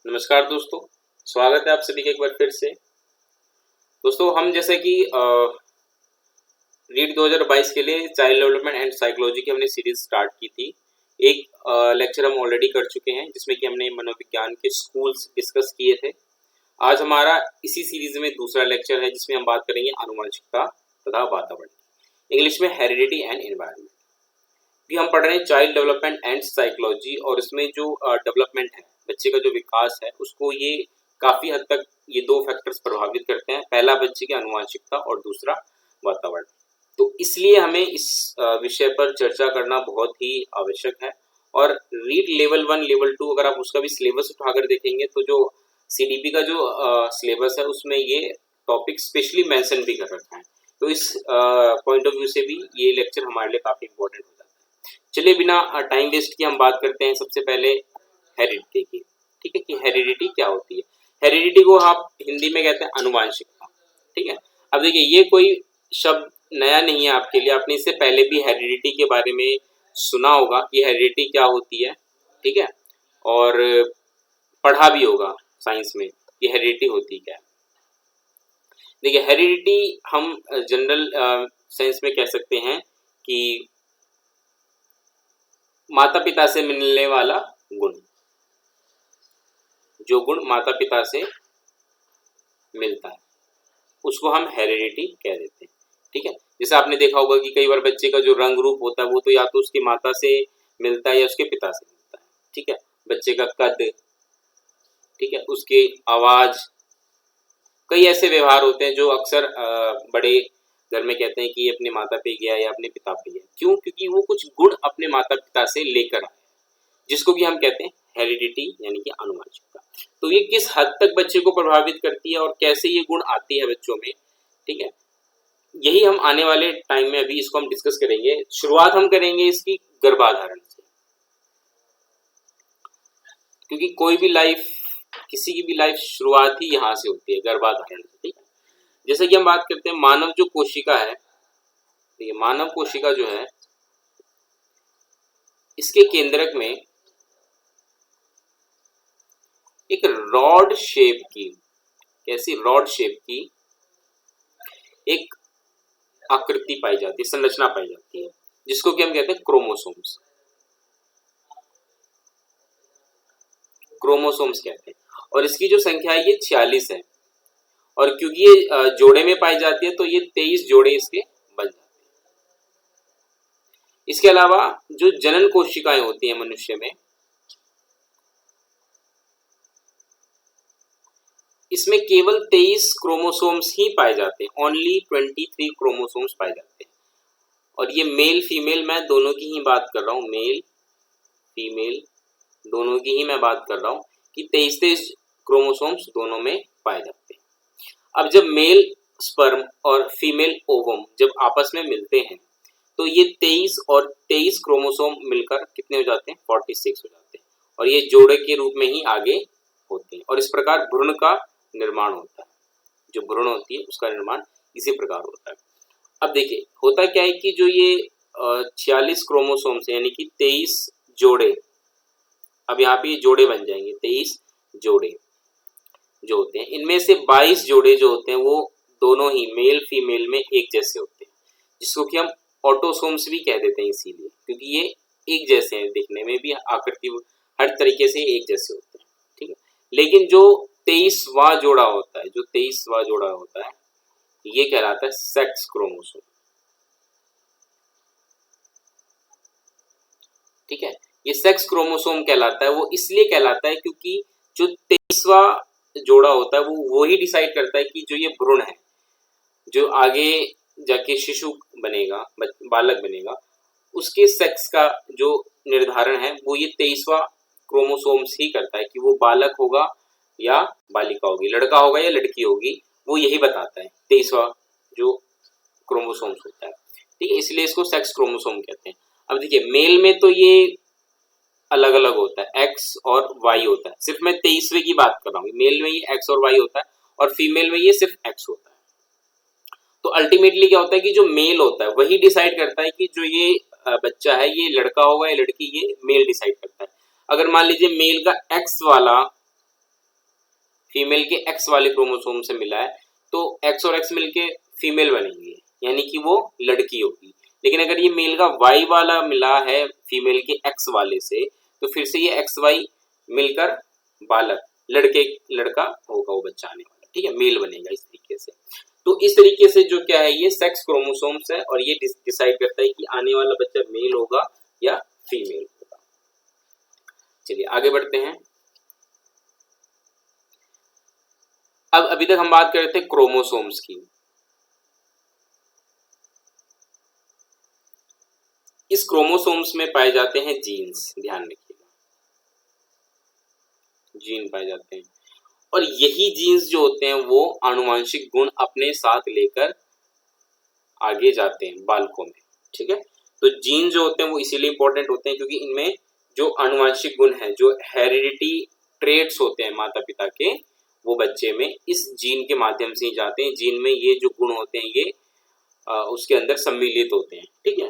नमस्कार दोस्तों, स्वागत है आप सभी का एक बार फिर से। दोस्तों हम जैसे कि रीड 2022 के लिए चाइल्ड डेवलपमेंट एंड साइकोलॉजी की हमने सीरीज स्टार्ट की थी। एक लेक्चर हम ऑलरेडी कर चुके हैं जिसमें कि हमने मनोविज्ञान के स्कूल्स डिस्कस किए थे। आज हमारा इसी सीरीज में दूसरा लेक्चर है जिसमें हम बात करेंगे आनुवंशिकता तथा वातावरण, इंग्लिश में हेरिडिटी एंड एनवायरनमेंट। भी हम पढ़ रहे हैं चाइल्ड डेवलपमेंट एंड साइकोलॉजी और इसमें जो डेवलपमेंट है, बच्चे का जो विकास है, उसको ये काफी हद तक ये दो फैक्टर्स प्रभावित करते हैं। पहला बच्चे की आनुवंशिकता और दूसरा वातावरण। तो इसलिए हमें इस विषय पर चर्चा करना बहुत ही आवश्यक है। और रीड लेवल 1 लेवल 2 अगर आप उसका भी सिलेबस उठाकर देखेंगे तो जो सीडीपी का जो सिलेबस है उसमें ये टॉपिक स्पेशली मेंशन भी कर रखा है। तो इस पॉइंट ऑफ व्यू से भी ये लेक्चर हमारे लिए काफी इंपॉर्टेंट हो जाता है। चलिए बिना टाइम वेस्ट किए हम बात करते हैं सबसे पहले हेरिडिटी की। ठीक है कि हेरिडिटी क्या होती है। हेरिडिटी को आप हिंदी में कहते हैं आनुवंशिकता। ठीक है, अब देखिए ये कोई शब्द नया नहीं है आपके लिए, आपने इससे पहले भी हेरिडिटी के बारे में सुना होगा कि हेरिडिटी क्या होती है। ठीक है, और पढ़ा भी होगा साइंस में कि हेरिडिटी होती क्या है। देखिए हेरिडिटी हम जनरल सेंस में कह सकते हैं कि माता पिता से मिलने वाला गुण, जो गुण माता पिता से मिलता है उसको हम हेरिडिटी कह देते हैं। ठीक है, जैसे आपने देखा होगा कि कई बार बच्चे का जो रंग रूप होता है वो तो या तो उसकी माता से मिलता है या उसके पिता से मिलता है। ठीक है, बच्चे का कद, ठीक है, उसकी आवाज, कई ऐसे व्यवहार होते हैं जो अक्सर बड़े घर में कहते हैं कि ये अपने माता पे गया या अपने पिता पे गया। क्यों? क्योंकि वो कुछ गुण अपने माता पिता से लेकर आए, जिसको कि हम कहते हैं हेरिडिटी यानी कि आनुवंशिकता। तो ये किस हद तक बच्चे को प्रभावित करती है और कैसे ये गुण आती है बच्चों में, ठीक है, यही हम आने वाले टाइम में अभी इसको हम डिस्कस करेंगे। शुरुआत हम करेंगे इसकी गर्भाधारण से, क्योंकि कोई भी लाइफ, किसी की भी लाइफ शुरुआत ही यहाँ से होती है, गर्भाधारण से। ठीक है, जैसे कि हम बात करते हैं मानव जो कोशिका है, ये मानव कोशिका जो है इसके केंद्रक में एक रॉड शेप की, कैसी रॉड शेप की एक आकृति पाई जाती है, संरचना पाई जाती है, जिसको कि हम कहते हैं क्रोमोसोम्स। क्रोमोसोम्स कहते हैं और इसकी जो संख्या है ये 46 है। और क्योंकि ये जोड़े में पाई जाती है तो ये 23 जोड़े इसके बन जाते हैं। इसके अलावा जो जनन कोशिकाएं होती हैं मनुष्य में, इसमें केवल 23 क्रोमोसोम्स ही पाए जाते हैं, ओनली 23 क्रोमोसोम्स पाए जाते हैं। और ये मेल फीमेल मैं दोनों की ही बात कर रहा हूँ, मेल फीमेल दोनों की ही मैं बात कर रहा हूँ कि 23 क्रोमोसोम्स दोनों में पाए जाते हैं। अब जब मेल स्पर्म और फीमेल ओवम जब आपस में मिलते हैं तो ये 23 और 23 क्रोमोसोम मिलकर कितने हो जाते हैं, 46 हो जाते हैं। और ये जोड़े के रूप में ही आगे होते हैं और इस प्रकार भ्रूण का निर्माण होता है। जो भ्रूण होती है उसका निर्माण इसी प्रकार होता है। अब देखिए होता क्या है कि जो ये 46 क्रोमोसोम्स यानी कि 23 जोड़े, अब यहाँ पे जोड़े बन जाएंगे, 23 जोड़े जो होते हैं, इनमें से 22 जोड़े जो होते हैं वो दोनों ही मेल फीमेल में एक जैसे होते हैं, जिसको कि हम ऑटोसोम्स भी कह देते हैं, इसीलिए क्योंकि ये एक जैसे हैं, दिखने में भी आकृति हर तरीके से एक जैसे होते हैं। ठीक है, लेकिन जो 23वां जोड़ा होता है, जो 23वां जोड़ा होता है ये कहलाता है सेक्स क्रोमोसोम। ठीक है, ये सेक्स क्रोमोसोम कहलाता है। वो इसलिए कहलाता है क्योंकि जो 23वां जोड़ा होता है वो ही डिसाइड करता है कि जो ये भ्रूण है, जो आगे जाके शिशु बनेगा, बालक बनेगा, उसके सेक्स का जो निर्धारण है वो ये 23वां क्रोमोसोम्स ही करता है कि वो बालक होगा या बालिका होगी, लड़का होगा या लड़की होगी, वो यही बताता है 23वां जो क्रोमोसोम्स होता है। ठीक है, इसलिए इसको सेक्स क्रोमोसोम कहते हैं। अब देखिए मेल में तो ये अलग अलग होता है, एक्स और वाई होता है। सिर्फ मैं 23वें की बात कर रहा हूँ, मेल में ये एक्स और वाई होता है और फीमेल में ये सिर्फ एक्स होता है। तो अल्टीमेटली क्या होता है कि जो मेल होता है वही डिसाइड करता है कि जो ये बच्चा है ये लड़का होगा या लड़की, ये मेल डिसाइड करता है। अगर मान लीजिए मेल का एक्स वाला फीमेल के एक्स वाले क्रोमोसोम से मिला है, तो एक्स और एक्स मिलके फीमेल बनेंगे, यानी कि वो लड़की होगी। लेकिन अगर ये मेल का वाई वाला मिला है फीमेल के एक्स वाले से, तो फिर से ये एक्स वाई मिलकर बालक लड़का होगा वो बच्चा आने वाला, ठीक है, मेल बनेगा इस तरीके से। तो इस तरीके से जो क्या है, ये सेक्स क्रोमोसोम्स है और ये डिसाइड करता है कि आने वाला बच्चा मेल होगा या फीमेल होगा। चलिए आगे बढ़ते हैं। अब अभी तक हम बात कर रहे थे क्रोमोसोम्स की। इस क्रोमोसोम्स में पाए जाते हैं जीन्स, ध्यान रखिएगा, जीन पाए जाते हैं, और यही जीन्स जो होते हैं वो आनुवंशिक गुण अपने साथ लेकर आगे जाते हैं बालकों में, ठीक है। तो जीन जो होते हैं वो इसीलिए इंपॉर्टेंट होते हैं क्योंकि इनमें जो आनुवंशिक गुण है, जो हेरिडिटी ट्रेट्स होते हैं माता पिता के, वो बच्चे में इस जीन के माध्यम से ही जाते हैं। जीन में ये जो गुण होते हैं ये उसके अंदर सम्मिलित होते हैं, ठीक है।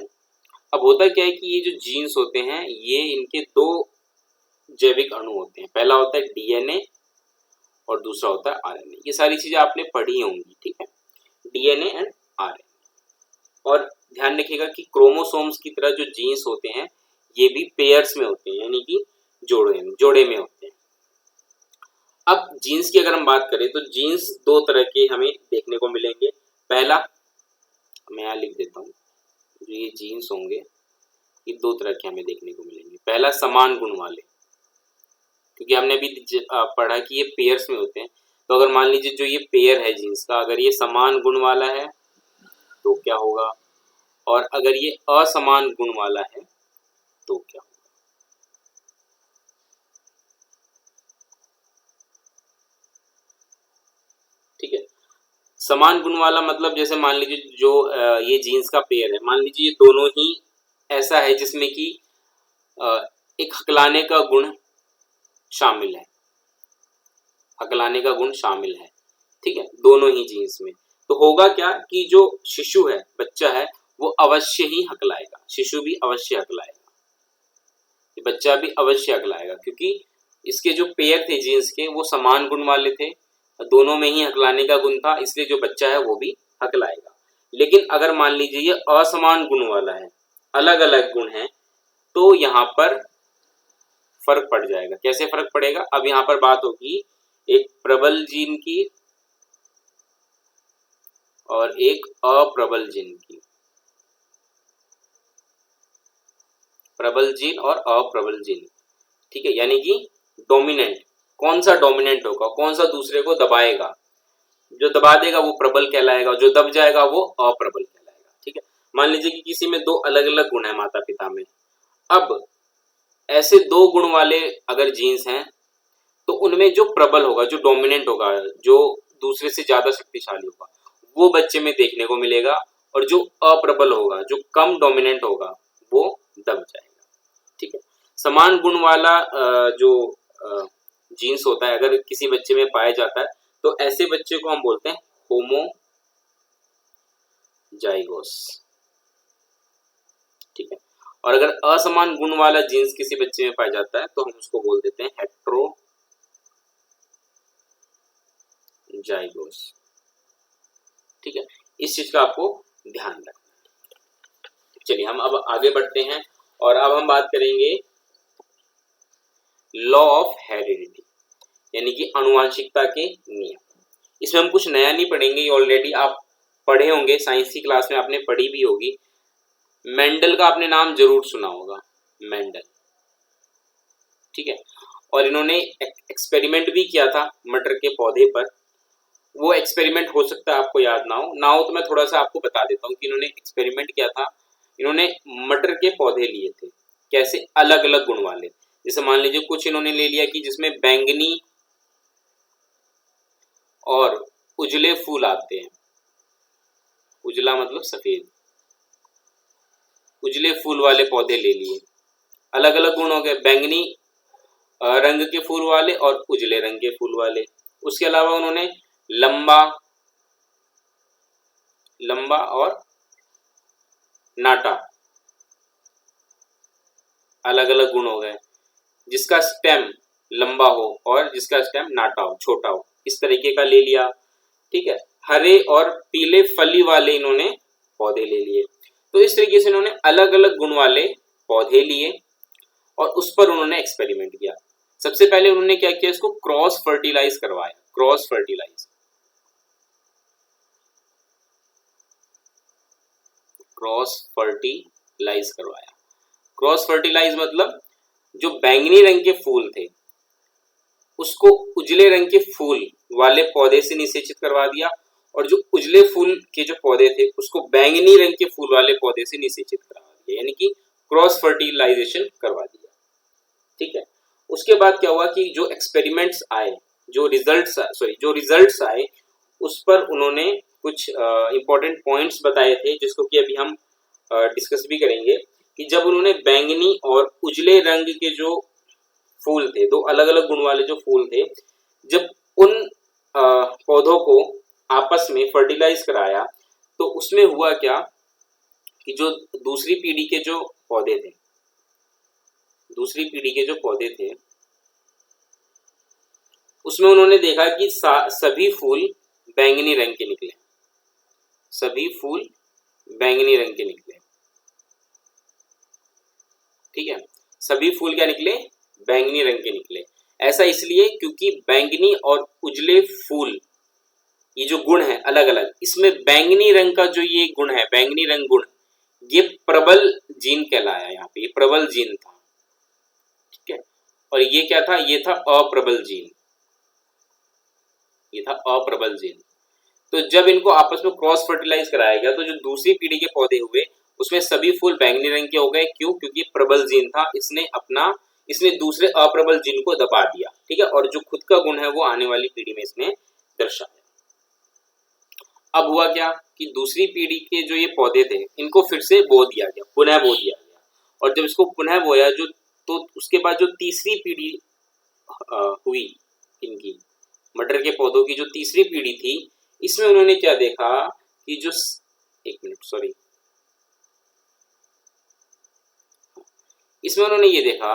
अब होता क्या है कि ये जो जीन्स होते हैं ये इनके दो जैविक अणु होते हैं, पहला होता है डीएनए और दूसरा होता है आरएनए। ये सारी चीजें आपने पढ़ी होंगी, ठीक है, डीएनए एंड आरएनए। और ध्यान रखिएगा कि क्रोमोसोम्स की तरह जो जीन्स होते हैं ये भी पेयर्स में होते हैं, यानी कि जोड़े में होते हैं। अब जीन्स की अगर हम बात करें तो जीन्स दो तरह के हमें देखने को मिलेंगे। पहला, मैं यहाँ लिख देता हूँ, जो ये जीन्स होंगे ये दो तरह के हमें देखने को मिलेंगे। पहला समान गुण वाले, क्योंकि हमने अभी पढ़ा कि ये पेयर्स में होते हैं, तो अगर मान लीजिए जो ये पेयर है जीन्स का, अगर ये समान गुण वाला है तो क्या होगा, और अगर ये असमान गुण वाला है तो क्या होगा। ठीक है, समान गुण वाला मतलब जैसे मान लीजिए जो ये जीन्स का पेयर है, मान लीजिए ये दोनों ही ऐसा है जिसमें कि एक हकलाने का गुण शामिल है, हकलाने का गुण शामिल है, ठीक है, दोनों ही जीन्स में। तो होगा क्या कि जो शिशु है, बच्चा है, वो अवश्य ही हकलाएगा, शिशु भी अवश्य हकलाएगा, ये बच्चा भी अवश्य हकलाएगा, क्योंकि इसके जो पेयर थे जीन्स के वो समान गुण वाले थे, दोनों में ही हकलाने का गुण था, इसलिए जो बच्चा है वो भी हकलाएगा। लेकिन अगर मान लीजिए ये असमान गुण वाला है, अलग अलग गुण है, तो यहाँ पर फर्क पड़ जाएगा। कैसे फर्क पड़ेगा, अब यहाँ पर बात होगी एक प्रबल जीन की और एक अप्रबल जीन की, प्रबल जीन और अप्रबल जीन, ठीक है, यानी कि डोमिनेंट, कौन सा डोमिनेंट होगा, कौन सा दूसरे को दबाएगा, जो दबा देगा वो प्रबल कहलाएगा, जो दब जाएगा वो अप्रबल कहलाएगा, ठीक है। मान लीजिए कि किसी में दो अलग अलग गुण है माता पिता में, अब ऐसे दो गुण वाले अगर जीन्स हैं तो उनमें जो प्रबल होगा, जो डोमिनेंट होगा, जो दूसरे से ज्यादा शक्तिशाली होगा, वो बच्चे में देखने को मिलेगा, और जो अप्रबल होगा, जो कम डोमिनेंट होगा, वो दब जाएगा, ठीक है। समान गुण वाला जो जीन्स होता है अगर किसी बच्चे में पाया जाता है तो ऐसे बच्चे को हम बोलते हैं होमोजाइगोस, ठीक है। और अगर असमान गुण वाला जीन्स किसी बच्चे में पाया जाता है तो हम उसको बोल देते हैं हेट्रोजाइगोस, ठीक है। इस चीज का आपको ध्यान रखना है। चलिए हम अब आगे बढ़ते हैं और अब हम बात करेंगे लॉ ऑफ हेरिडिटी, यानी कि आनुवंशिकता के नियम। इसमें हम कुछ नया नहीं पढ़ेंगे, ऑलरेडी आप पढ़े होंगे, साइंस की क्लास में आपने पढ़ी भी होगी। मेंडल का आपने नाम जरूर सुना होगा, मेंडल, ठीक है। और इन्होंने एक्सपेरिमेंट भी किया था मटर के पौधे पर। वो एक्सपेरिमेंट हो सकता है आपको याद ना हो तो मैं थोड़ा सा आपको बता देता हूँ कि इन्होंने एक्सपेरिमेंट किया था। इन्होंने मटर के पौधे लिए थे, कैसे, अलग अलग गुण वाले। जैसे मान लीजिए कुछ इन्होंने ले लिया कि जिसमें बैंगनी और उजले फूल आते हैं, उजला मतलब सफेद, उजले फूल वाले पौधे ले लिए, अलग अलग गुण हो गए, बैंगनी रंग के फूल वाले और उजले रंग के फूल वाले। उसके अलावा उन्होंने लंबा और नाटा, अलग अलग गुण हो गए, जिसका स्टेम लंबा हो और जिसका स्टेम नाटा हो, छोटा हो, इस तरीके का ले लिया, ठीक है। हरे और पीले फली वाले इन्होंने पौधे ले लिए। तो इस तरीके से इन्होंने अलग अलग गुण वाले पौधे लिए और उस पर उन्होंने एक्सपेरिमेंट किया। सबसे पहले उन्होंने क्या किया, इसको क्रॉस फर्टिलाइज करवाया, क्रॉस फर्टिलाइज, क्रॉस फर्टिलाइज करवाया। क्रॉस फर्टिलाइज मतलब जो बैंगनी रंग के फूल थे उसको उजले रंग के फूल वाले पौधे से निषेचित करवा दिया और जो उजले फूल के जो पौधे थे उसको बैंगनी रंग के फूल वाले पौधे से निषेचित करवा दिया, यानी कि क्रॉस फर्टिलाइजेशन करवा दिया, ठीक है। उसके बाद क्या हुआ कि जो एक्सपेरिमेंट्स आए, जो रिजल्ट्स आए उस पर उन्होंने कुछ इंपॉर्टेंट पॉइंट्स बताए थे जिसको कि अभी हम डिस्कस भी करेंगे। कि जब उन्होंने बैंगनी और उजले रंग के जो फूल थे, दो अलग अलग गुण वाले जो फूल थे, जब उन पौधों को आपस में फर्टिलाइज कराया तो उसमें हुआ क्या कि जो दूसरी पीढ़ी के जो पौधे थे, दूसरी पीढ़ी के जो पौधे थे उसमें उन्होंने देखा कि सभी फूल बैंगनी रंग के निकले, सभी फूल बैंगनी रंग के निकले, ठीक है। सभी फूल क्या निकले, बैंगनी रंग के निकले। ऐसा इसलिए क्योंकि बैंगनी और उजले फूल ये जो गुण है अलग अलग, इसमें बैंगनी रंग का जो ये गुण है, बैंगनी रंग गुण, ये प्रबल जीन कहलाया। यहाँ पे ये प्रबल जीन था, ठीक है। और ये क्या था, ये था अप्रबल जीन, ये था अप्रबल जीन। तो जब इनको आपस में क्रॉस फर्टिलाइज कराया गया तो जो दूसरी पीढ़ी के पौधे हुए उसमें सभी फूल बैंगनी रंग के हो गए। क्यों? क्योंकि प्रबल जीन था, इसने दूसरे अप्रबल जीन को दबा दिया, ठीक है। और जो खुद का गुण है वो आने वाली पीढ़ी में इसने दर्शाया। अब हुआ क्या कि दूसरी पीढ़ी के जो ये पौधे थे इनको फिर से बो दिया गया, पुनः बो दिया गया। और जब इसको पुनः बोया तो उसके बाद जो तीसरी पीढ़ी हुई इनकी मटर के पौधों की, जो तीसरी पीढ़ी थी, इसमें उन्होंने क्या देखा कि जो इसमें उन्होंने ये देखा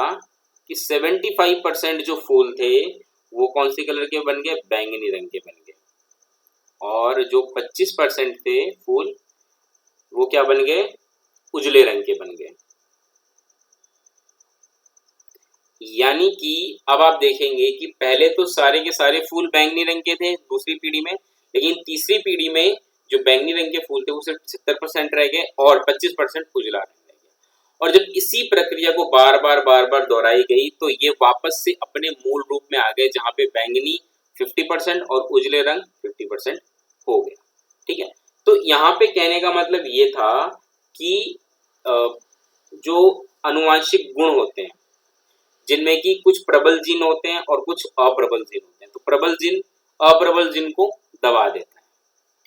कि 75% जो फूल थे वो कौन सी कलर के बन गए, बैंगनी रंग के बन गए। और जो 25% थे फूल वो क्या बन गए, उजले रंग के बन गए। यानी कि अब आप देखेंगे कि पहले तो सारे के सारे फूल बैंगनी रंग के थे दूसरी पीढ़ी में, लेकिन तीसरी पीढ़ी में जो बैंगनी रंग के फूल थे वो सिर्फ 70% रह गए और 25% उजला रंग रह गया। और जब इसी प्रक्रिया को बार बार दोहराई गई तो ये वापस से अपने मूल रूप में आ गए, जहां पे बैंगनी 50% और उजले रंग 50% हो गया, ठीक है। तो यहाँ पे कहने का मतलब ये था कि जो अनुवांशिक गुण होते हैं जिनमें कि कुछ प्रबल जीन होते हैं और कुछ अप्रबल जीन होते हैं, तो प्रबल जीन अप्रबल जीन को दबा देता है,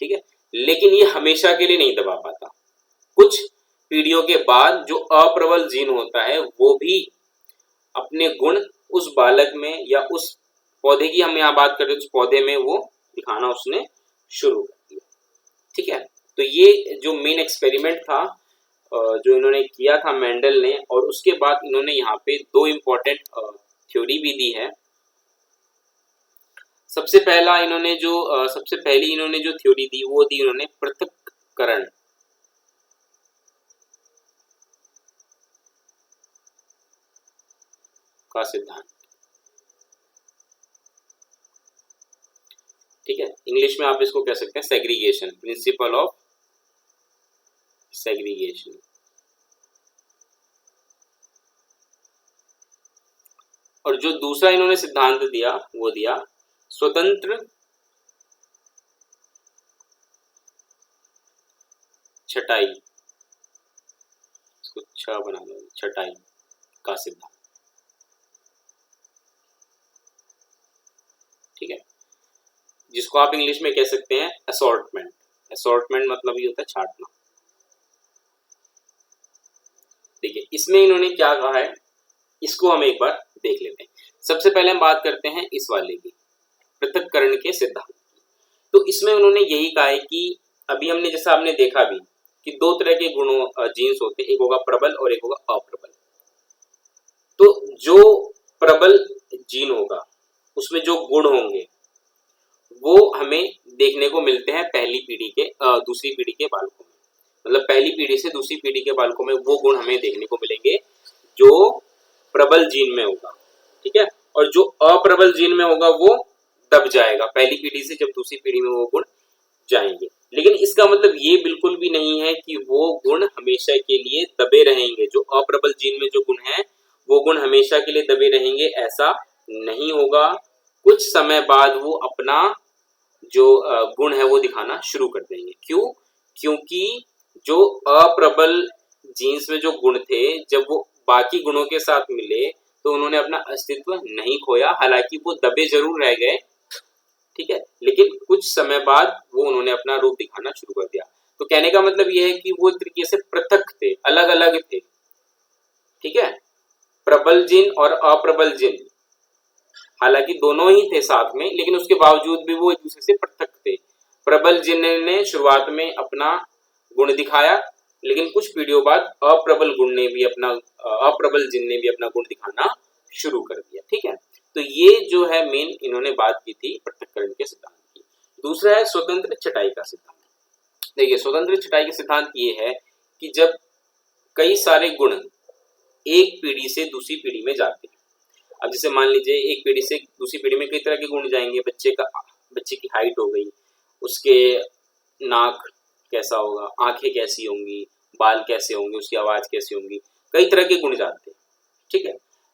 ठीक है। लेकिन ये हमेशा के लिए नहीं दबा पाता। कुछ पीढ़ियों के बाद जो अप्रबल जीन होता है वो भी अपने गुण उस बालक में या उस पौधे की, हम यहाँ बात कर रहे हैं उस पौधे में, वो दिखाना उसने शुरू कर दिया, ठीक है। तो ये जो मेन एक्सपेरिमेंट था जो इन्होंने किया था मेंडल ने, और उसके बाद इन्होंने यहाँ पे दो इम्पोर्टेंट थ्योरी भी दी है। सबसे पहली इन्होंने जो थ्योरी दी वो दी इन्होंने पृथक्करण का सिद्धांत, ठीक है। इंग्लिश में आप इसको कह सकते हैं सेग्रीगेशन, प्रिंसिपल ऑफ सेग्रीगेशन। और जो दूसरा इन्होंने सिद्धांत दिया वो दिया स्वतंत्र छटाई, इसको छ बना दो, छटाई का सिद्धांत, ठीक है। जिसको आप इंग्लिश में कह सकते हैं असॉर्टमेंट। असॉर्टमेंट मतलब ये होता है छांटना। देखिए इसमें इन्होंने क्या कहा है इसको हम एक बार देख लेते हैं। सबसे पहले हम बात करते हैं इस वाले की, पृथक्करण के सिद्धांत। तो इसमें उन्होंने यही कहा है कि अभी हमने जैसा आपने देखा भी कि दो तरह के गुणों जीन्स होते हैं, एक होगा प्रबल और एक होगा अप्रबल। तो जो प्रबल जीन होगा उसमें जो गुण होंगे वो हमें देखने को मिलते हैं पहली पीढ़ी के दूसरी पीढ़ी के बालकों में। मतलब पहली पीढ़ी से दूसरी पीढ़ी के बालकों में वो गुण हमें देखने को मिलेंगे जो प्रबल जीन में होगा, ठीक है। और जो अप्रबल जीन में होगा वो दब जाएगा, पहली पीढ़ी से जब दूसरी पीढ़ी में वो गुण जाएंगे। लेकिन इसका मतलब ये बिल्कुल भी नहीं है कि वो गुण हमेशा के लिए दबे रहेंगे। जो अप्रबल जीन में जो गुण है वो गुण हमेशा के लिए दबे रहेंगे, ऐसा नहीं होगा। कुछ समय बाद वो अपना जो गुण है वो दिखाना शुरू कर देंगे। क्यों? क्योंकि जो अप्रबल जीन्स में जो गुण थे जब वो बाकी गुणों के साथ मिले तो उन्होंने अपना अस्तित्व नहीं खोया, हालांकि वो दबे जरूर रह गए, ठीक है, लेकिन कुछ समय बाद वो उन्होंने अपना रूप दिखाना शुरू कर दिया। तो कहने का मतलब ये है कि वो एक तरीके से पृथक थे, अलग अलग थे, ठीक है। प्रबल जिन और अप्रबल जिन, हालांकि दोनों ही थे साथ में, लेकिन उसके बावजूद भी वो एक दूसरे से पृथक थे। प्रबल जिन ने शुरुआत में अपना गुण दिखाया, लेकिन कुछ पीढ़ियों बाद अप्रबल जिन ने भी अपना गुण दिखाना शुरू कर दिया, ठीक है। तो ये जो है मेन इन्होंने बात की थी पृथक्करण के सिद्धांत की। दूसरा है स्वतंत्र छटाई का सिद्धांत। देखिए, स्वतंत्र छटाई का सिद्धांत ये है कि जब कई सारे गुण एक पीढ़ी से दूसरी पीढ़ी में जाते हैं, अब जैसे मान लीजिए एक पीढ़ी से दूसरी पीढ़ी में कई तरह के गुण जाएंगे। बच्चे की हाइट हो गई, उसके नाक कैसा होगा, आंखें कैसी होंगी, बाल कैसे होंगे, उसकी आवाज कैसी होंगी, कई तरह के गुण जाते हैं, ठीक है।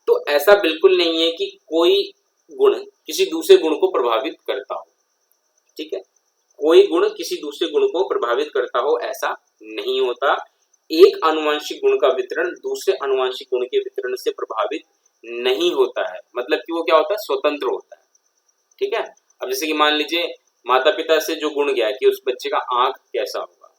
तो ऐसा बिल्कुल नहीं है कि कोई गुण किसी दूसरे गुण को प्रभावित करता हो, ठीक है। कोई गुण किसी दूसरे गुण को प्रभावित करता हो, ऐसा नहीं होता। एक आनुवंशिक गुण का वितरण दूसरे आनुवंशिक गुण के वितरण से प्रभावित नहीं होता है। मतलब कि वो क्या होता है, स्वतंत्र होता है, ठीक है। अब जैसे कि मान लीजिए माता पिता से जो गुण गया कि उस बच्चे का आंख कैसा होगा,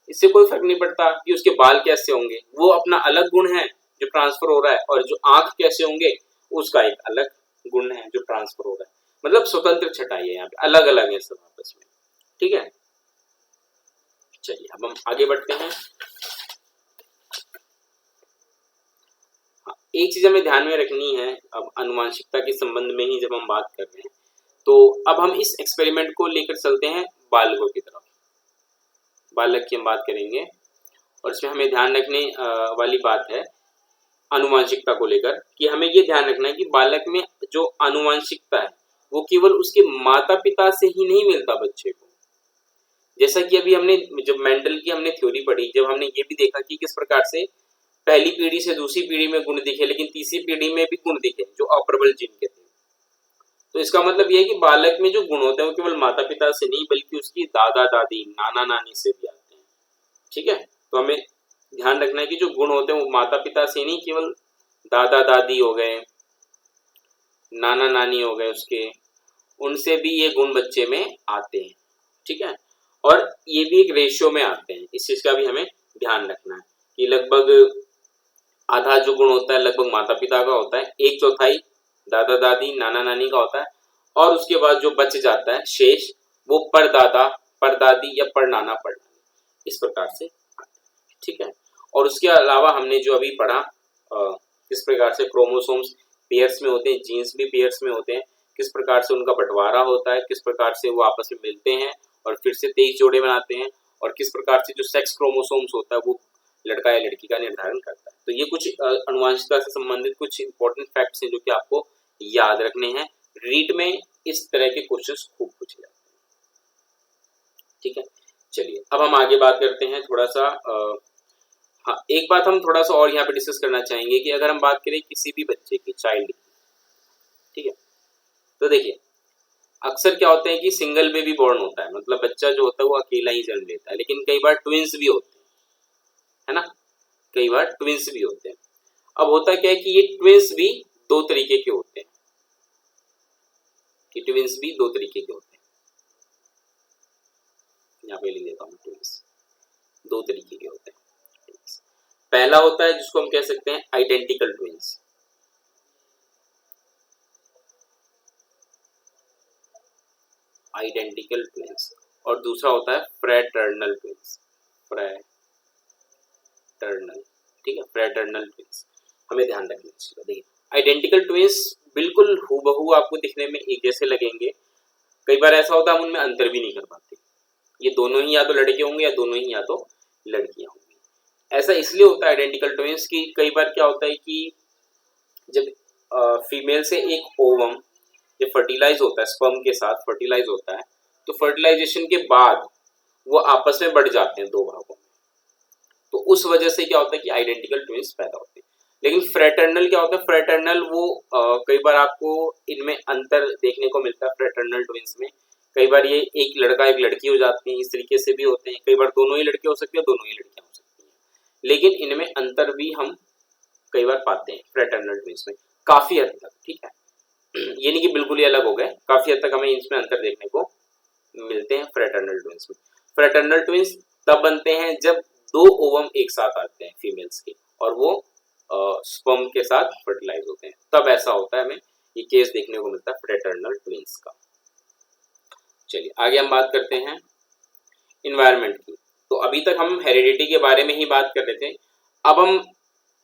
इससे कोई फर्क नहीं पड़ता कि उसके बाल कैसे होंगे, वो अपना अलग गुण है जो ट्रांसफर हो रहा है, और जो आंख कैसे होंगे उसका एक अलग गुण है जो ट्रांसफर हो रहा है। मतलब स्वतंत्र छटाई है यहाँ पे, अलग अलग है सब आपस में, ठीक है। चलिए अब हम आगे बढ़ते हैं। एक चीज हमें ध्यान में रखनी है, अब आनुवंशिकता के संबंध में ही जब हम बात कर रहे हैं, तो अब हम इस एक्सपेरिमेंट को लेकर चलते हैं बालकों की तरफ। बालक की हम बात करेंगे और इसमें हमें ध्यान रखने वाली बात है आनुवंशिकता को लेकर कि हमें ये ध्यान रखना है कि बालक में जो आनुवंशिकता है वो केवल उसके माता पिता से ही नहीं मिलता बच्चे को। जैसा कि अभी हमने जब मेंडल की हमने थ्योरी पढ़ी, जब हमने ये भी देखा कि किस प्रकार से पहली पीढ़ी से दूसरी पीढ़ी में गुण दिखे, लेकिन तीसरी पीढ़ी में भी गुण दिखे जो अप्रबल जीन के थे। तो इसका मतलब यह है कि बालक में जो गुण होते हैं वो केवल माता पिता से नहीं बल्कि उसकी दादा दादी नाना नानी से भी आते हैं, ठीक है। तो हमें ध्यान रखना है कि जो गुण होते हैं वो माता पिता से नहीं, केवल दादा दादी हो गए, नाना नानी हो गए उसके, उनसे भी ये गुण बच्चे में आते हैं, ठीक है। और ये भी एक रेशियो में आते हैं, इस चीज का भी हमें ध्यान रखना है कि लगभग आधा जो गुण होता है लगभग माता पिता का होता है, एक चौथाई दादा दादी नाना नानी का होता है, और उसके बाद जो बच जाता है शेष वो परदादा परदादी या परनाना परनानी, इस प्रकार से, ठीक है। और उसके अलावा हमने जो अभी पढ़ा किस प्रकार से क्रोमोसोम्स पेयर्स में होते हैं, जीन्स भी पेयर्स में होते हैं, किस प्रकार से उनका बंटवारा होता है, किस प्रकार से वो आपस में मिलते हैं और फिर से 23 जोड़े बनाते हैं, और किस प्रकार से जो सेक्स क्रोमोसोम्स होता है वो लड़का या लड़की का निर्धारण करता है। तो ये कुछ आनुवंशिकता से संबंधित कुछ इंपॉर्टेंट फैक्ट्स हैं जो कि आपको याद रखने हैं। रीट में इस तरह के क्वेश्चंस खूब पूछे जाते हैं, ठीक है। चलिए अब हम आगे बात करते हैं थोड़ा सा हाँ, एक बात हम थोड़ा सा और यहाँ पे डिस्कस करना चाहेंगे कि अगर हम बात करें किसी भी बच्चे की, चाइल्ड की, ठीक है, तो देखिए अक्सर क्या होता है कि सिंगल बेबी बॉर्न होता है, मतलब बच्चा जो होता है वो अकेला ही जन्म लेता है, लेकिन कई बार ट्विंस भी होते हैं, है ना, कई बार ट्विंस भी होते हैं। अब होता क्या है कि ये ट्विंस भी दो तरीके के होते हैं, कि ट्विंस भी दो तरीके के होते हैं। यहाँ पे लिख देता हूँ, ट्विंस दो तरीके के होते हैं। पहला होता है जिसको हम कह सकते हैं आइडेंटिकल ट्विंस, आइडेंटिकल ट्विंस, और दूसरा होता है फ्रैटर्नल ट्विंस, फ्रैटर्नल, ठीक है, फ्रैटर्नल ट्विंस। हमें ध्यान रखना चाहिए। देखिए आइडेंटिकल ट्विंस बिल्कुल हूबहू आपको दिखने में एक जैसे लगेंगे, कई बार ऐसा होता है हम उनमें अंतर भी नहीं कर पाते, ये दोनों ही या तो लड़के होंगे या दोनों ही या तो लड़कियां होंगी। ऐसा इसलिए होता है आइडेंटिकल ट्विंस की कई बार क्या होता है कि जब फीमेल से एक ओवम जब फर्टिलाइज होता है, स्पर्म के साथ फर्टिलाइज होता है, तो फर्टिलाइजेशन के बाद वो आपस में बढ़ जाते हैं दो भागों में, तो उस वजह से क्या होता है कि आइडेंटिकल ट्विंस पैदा होते हैं। लेकिन फ्रेटर्नल क्या होता है, फ्रेटर्नल वो कई बार आपको इनमें अंतर देखने को मिलता है। फ्रेटर्नल ट्विंस में कई बार ये एक लड़का एक लड़की हो जाते हैं, इस तरीके से भी होते हैं, कई बार दोनों ही लड़के हो सकते हैं, दोनों ही लड़कियां हो सकती हैं, लेकिन इनमें अंतर भी हम कई बार पाते हैं फ्रेटर्नल ट्विंस में, काफी हद तक। ठीक है, ये नहीं कि बिल्कुल ही अलग हो गए, काफी हद तक हमें इसमें अंतर देखने को मिलते हैं फ्रेटर्नल ट्विंस में। फ्रेटर्नल ट्विंस तब बनते हैं जब दो ओवम एक साथ आते हैं फीमेल्स के और वो स्पर्म के साथ फर्टिलाइज होते हैं, तब ऐसा होता है, हमें ये केस देखने को मिलता है फ्रेटर्नल ट्विंस का। चलिए आगे हम बात करते हैं इन्वायरमेंट की। तो अभी तक हम हेरिडिटी के बारे में ही बात कर रहे थे, अब हम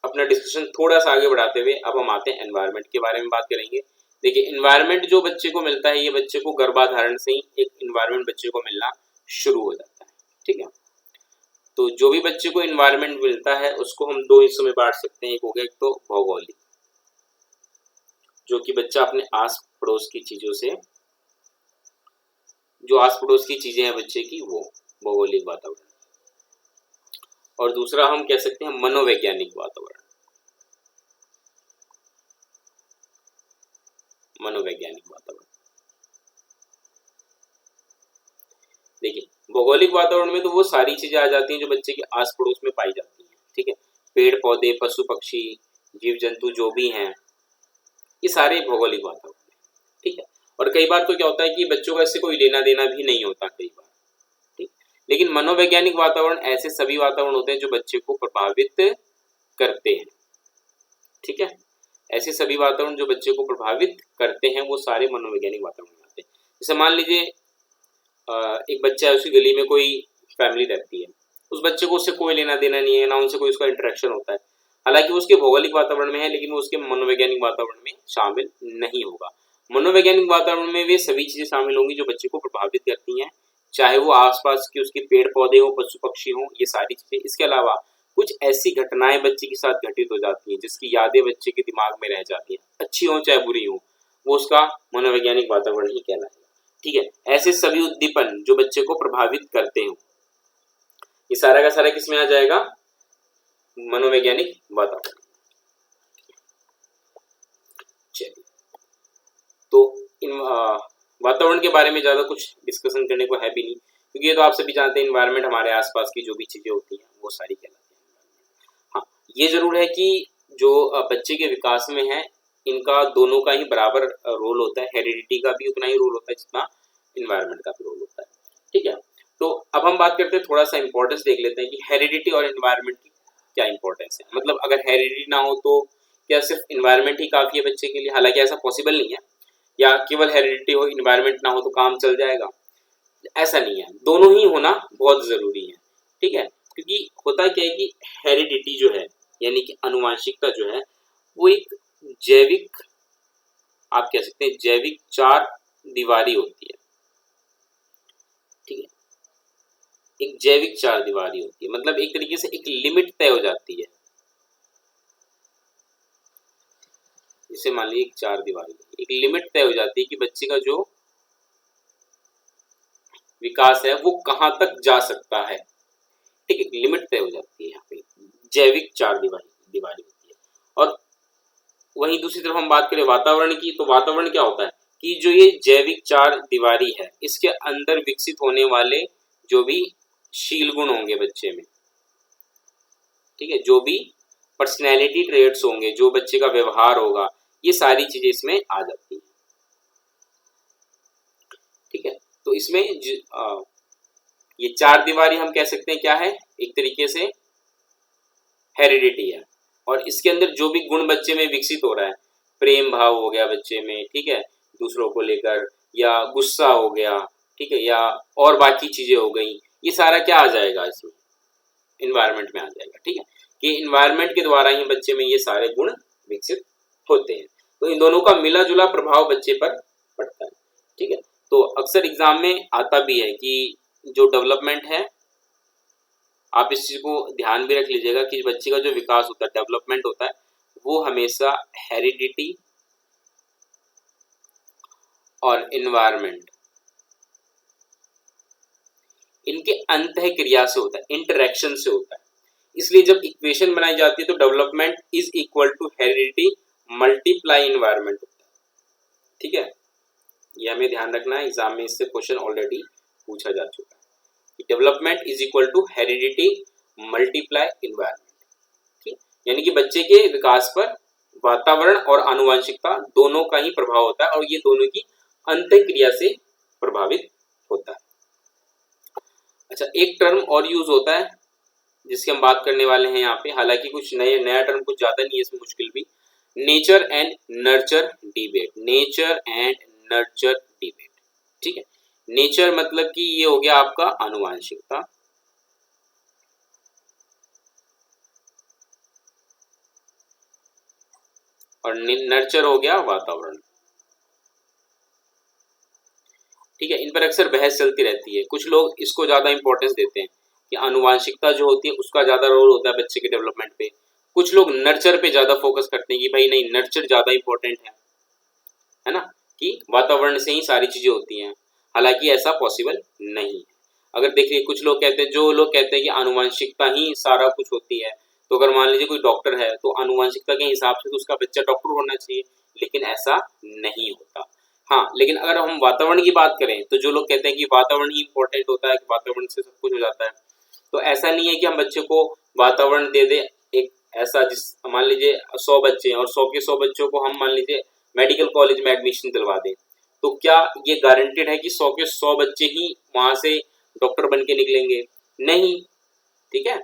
अपना डिस्कशन थोड़ा सा आगे बढ़ाते हुए अब हम आते हैं एनवायरनमेंट के बारे में बात करेंगे। देखिए इन्वायरमेंट जो बच्चे को मिलता है, ये बच्चे को गर्भाधारण से ही एक इन्वायरमेंट बच्चे को मिलना शुरू हो जाता है। ठीक है, तो जो भी बच्चे को इन्वायरमेंट मिलता है उसको हम दो हिस्सों में बांट सकते हैं। एक हो गया एक तो भौगोलिक, जो कि बच्चा अपने आस पड़ोस की चीजों से, जो आस पड़ोस की चीजें हैं बच्चे की, वो भौगोलिक वातावरण। और दूसरा हम कह सकते हैं मनोवैज्ञानिक वातावरण। मनोवैज्ञानिक वातावरण, देखिए भौगोलिक वातावरण में तो वो सारी चीजें आ जाती हैं जो बच्चे के आस पड़ोस में पाई जाती हैं। ठीक है, पेड़ पौधे, पशु पक्षी, जीव जंतु जो भी हैं, ये सारे भौगोलिक वातावरण है। ठीक है, और कई बार तो क्या होता है कि बच्चों का इससे कोई लेना देना भी नहीं होता कई बार। ठीक, लेकिन मनोवैज्ञानिक वातावरण ऐसे सभी वातावरण होते हैं जो बच्चे को प्रभावित करते हैं। ठीक है, ऐसे सभी वातावरण जो बच्चे को प्रभावित करते हैं वो सारे मनोवैज्ञानिक वातावरण में आते हैं। जैसे मान लीजिए एक बच्चा है, उसकी गली में कोई फैमिली रहती है, उस बच्चे को उससे कोई लेना देना नहीं है, ना उनसे कोई उसका इंटरेक्शन होता है, हालांकि वो उसके भौगोलिक वातावरण में है, लेकिन वो उसके मनोवैज्ञानिक वातावरण में शामिल नहीं होगा। मनोवैज्ञानिक वातावरण में वे सभी चीजें शामिल होंगी जो बच्चे को प्रभावित करती हैं, चाहे वो आसपास की उसके पेड़ पौधे हो, पशु पक्षी हो, ये सारी चीजें। इसके अलावा कुछ ऐसी घटनाएं बच्चे के साथ घटित हो जाती हैं जिसकी यादें बच्चे के दिमाग में रह जाती हैं, अच्छी हो चाहे बुरी हो, वो उसका मनोवैज्ञानिक वातावरण ही कहलाएगा। ठीक है, ऐसे सभी उद्दीपन जो बच्चे को प्रभावित करते हो, ये सारा का सारा किसमें आ जाएगा, मनोवैज्ञानिक वातावरण। चलिए, तो इन वातावरण के बारे में ज्यादा कुछ डिस्कशन करने को है भी नहीं, क्योंकि ये तो आप सभी जानते हैं इन्वायरमेंट हमारे आसपास की जो भी चीजें होती हैं वो सारी कहलाती हैं। हाँ, ये जरूर है कि जो बच्चे के विकास में है, इनका दोनों का ही बराबर रोल होता है, हेरिडिटी का भी उतना ही रोल होता है जितना इन्वायरमेंट का भी रोल होता है। ठीक है, तो अब हम बात करते हैं, थोड़ा सा इंपॉर्टेंस देख लेते हैं कि हेरिडिटी और इन्वायरमेंट की क्या इंपॉर्टेंस है। मतलब अगर हेरिडिटी ना हो तो क्या सिर्फ इन्वायरमेंट ही काफी है बच्चे के लिए, हालांकि ऐसा पॉसिबल नहीं है, या केवल हेरिडिटी हो इन्वायरमेंट ना हो तो काम चल जाएगा, ऐसा नहीं है, दोनों ही होना बहुत जरूरी है। ठीक है, क्योंकि होता क्या है कि हेरिडिटी जो है यानी कि आनुवंशिकता जो है वो एक जैविक, आप कह सकते हैं जैविक चार दीवारी होती है। ठीक है, एक जैविक चार दीवारी होती है, मतलब एक तरीके से एक लिमिट तय हो जाती है। जैसे मान लीजिए एक चार दीवारी, एक लिमिट तय हो जाती है कि बच्चे का जो विकास है वो कहां तक जा सकता है। ठीक है, लिमिट तय हो जाती है, यहाँ पे जैविक चार दीवारी होती है। और वहीं दूसरी तरफ हम बात करें वातावरण की, तो वातावरण क्या होता है कि जो ये जैविक चार दीवारी है इसके अंदर विकसित होने वाले जो भी शील गुण होंगे बच्चे में, ठीक है, जो भी पर्सनैलिटी ट्रेट्स होंगे, जो बच्चे का व्यवहार होगा, ये सारी चीजें इसमें आ जाती हैं। ठीक है, तो इसमें ये चार दीवारी हम कह सकते हैं क्या है, एक तरीके से हेरिडिटी है। और इसके अंदर जो भी गुण बच्चे में विकसित हो रहा है, प्रेम भाव हो गया बच्चे में, ठीक है, दूसरों को लेकर, या गुस्सा हो गया, ठीक है, या और बाकी चीजें हो गई, ये सारा क्या आ जाएगा इसमें, इन्वायरमेंट में आ जाएगा। ठीक है, कि इन्वायरमेंट के द्वारा ही बच्चे में ये सारे गुण विकसित होते हैं। तो इन दोनों का मिला जुला प्रभाव बच्चे पर पड़ता है। ठीक है, तो अक्सर एग्जाम में आता भी है कि जो डेवलपमेंट है, आप इस चीज को ध्यान भी रख लीजिएगा कि बच्चे का जो विकास होता है, डेवलपमेंट होता है, वो हमेशा हेरिडिटी और इन्वायरमेंट, इनके अंतः क्रिया से होता है, इंटरेक्शन से होता है। इसलिए जब इक्वेशन बनाई जाती है तो development is equal to heredity multiply environment होता है। ठीक है, ये हमें ध्यान रखना है, एग्जाम में इससे क्वेश्चन ऑलरेडी पूछा जा चुका है। Development is equal to heredity multiply environment. ठीक, यानी कि बच्चे के विकास पर वातावरण और आनुवंशिकता दोनों का ही प्रभाव होता है और ये दोनों की अंतः क्रिया से प्रभावित होता है। अच्छा, एक टर्म और यूज होता है जिसकी हम बात करने वाले हैं यहाँ पे, हालांकि कुछ नया टर्म कुछ ज्यादा नहीं है इसमें, मुश्किल भी, nature and nurture debate. Nature and nurture debate. ठीक है, नेचर मतलब कि ये हो गया आपका आनुवंशिकता, और नर्चर हो गया वातावरण। ठीक है, इन पर अक्सर बहस चलती रहती है। कुछ लोग इसको ज्यादा इंपॉर्टेंस देते हैं कि आनुवंशिकता जो होती है उसका ज्यादा रोल होता है बच्चे के डेवलपमेंट पे। कुछ लोग नर्चर पे ज्यादा फोकस करते हैं कि भाई नहीं, नर्चर ज्यादा इंपॉर्टेंट है ना, कि वातावरण से ही सारी चीजें होती हैं। हालांकि ऐसा पॉसिबल नहीं है। अगर देखिए, कुछ लोग कहते हैं, जो लोग कहते हैं कि आनुवंशिकता ही सारा कुछ होती है, तो अगर मान लीजिए कोई डॉक्टर है तो आनुवंशिकता के हिसाब से तो उसका बच्चा डॉक्टर होना चाहिए, लेकिन ऐसा नहीं होता। हाँ, लेकिन अगर हम वातावरण की बात करें तो जो लोग कहते हैं कि वातावरण ही इंपॉर्टेंट होता है, कि वातावरण से सब कुछ हो जाता है, तो ऐसा नहीं है कि हम बच्चे को वातावरण दे दे एक ऐसा, जिस मान लीजिए 100 बच्चे हैं और 100 के 100 बच्चों को हम मान लीजिए मेडिकल कॉलेज में एडमिशन दिलवा दें, तो क्या ये गारंटेड है कि 100 के 100 बच्चे ही वहां से डॉक्टर बन के निकलेंगे? नहीं। ठीक है,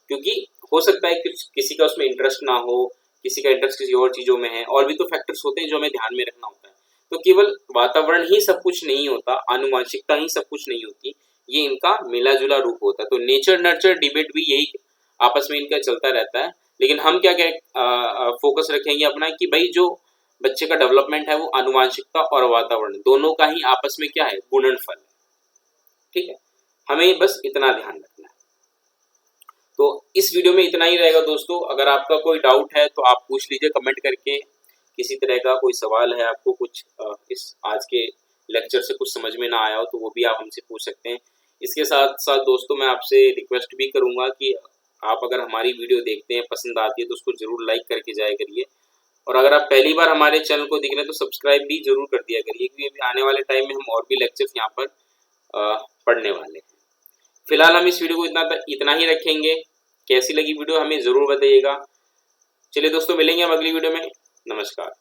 क्योंकि हो सकता है कि किसी का उसमें इंटरेस्ट ना हो, किसी का इंटरेस्ट किसी और चीजों में है, और भी तो फैक्टर्स होते हैं जो हमें ध्यान में रखना होता है। तो केवल वातावरण ही सब कुछ नहीं होता, आनुवंशिकता ही सब कुछ नहीं होती, ये इनका मिला जुला रूप होता है। तो नेचर नर्चर डिबेट भी यही आपस में इनका चलता रहता है। लेकिन हम क्या क्या फोकस रखेंगे अपना कि भाई जो बच्चे का डेवलपमेंट है वो आनुवंशिकता और वातावरण दोनों का ही आपस में क्या है, गुणनफल है। ठीक है, हमें बस इतना ध्यान रखना है। तो इस वीडियो में इतना ही रहेगा दोस्तों। अगर आपका कोई डाउट है तो आप पूछ लीजिए कमेंट करके। किसी तरह का कोई सवाल है आपको, कुछ इस आज के लेक्चर से कुछ समझ में ना आया हो, तो वो भी आप हमसे पूछ सकते हैं। इसके साथ साथ दोस्तों मैं आपसे रिक्वेस्ट भी करूंगा कि आप अगर हमारी वीडियो देखते हैं, पसंद आती है, तो उसको जरूर लाइक करके जाया करिए। और अगर आप पहली बार हमारे चैनल को देख रहे हैं तो सब्सक्राइब भी जरूर कर दिया करिए, क्योंकि आने वाले टाइम में हम और भी लेक्चर्स यहाँ पर पढ़ने वाले हैं। फिलहाल हम इस वीडियो को इतना ही रखेंगे। कैसी लगी वीडियो हमें जरूर बताइएगा। चलिए दोस्तों, मिलेंगे हम अगली वीडियो में। नमस्कार।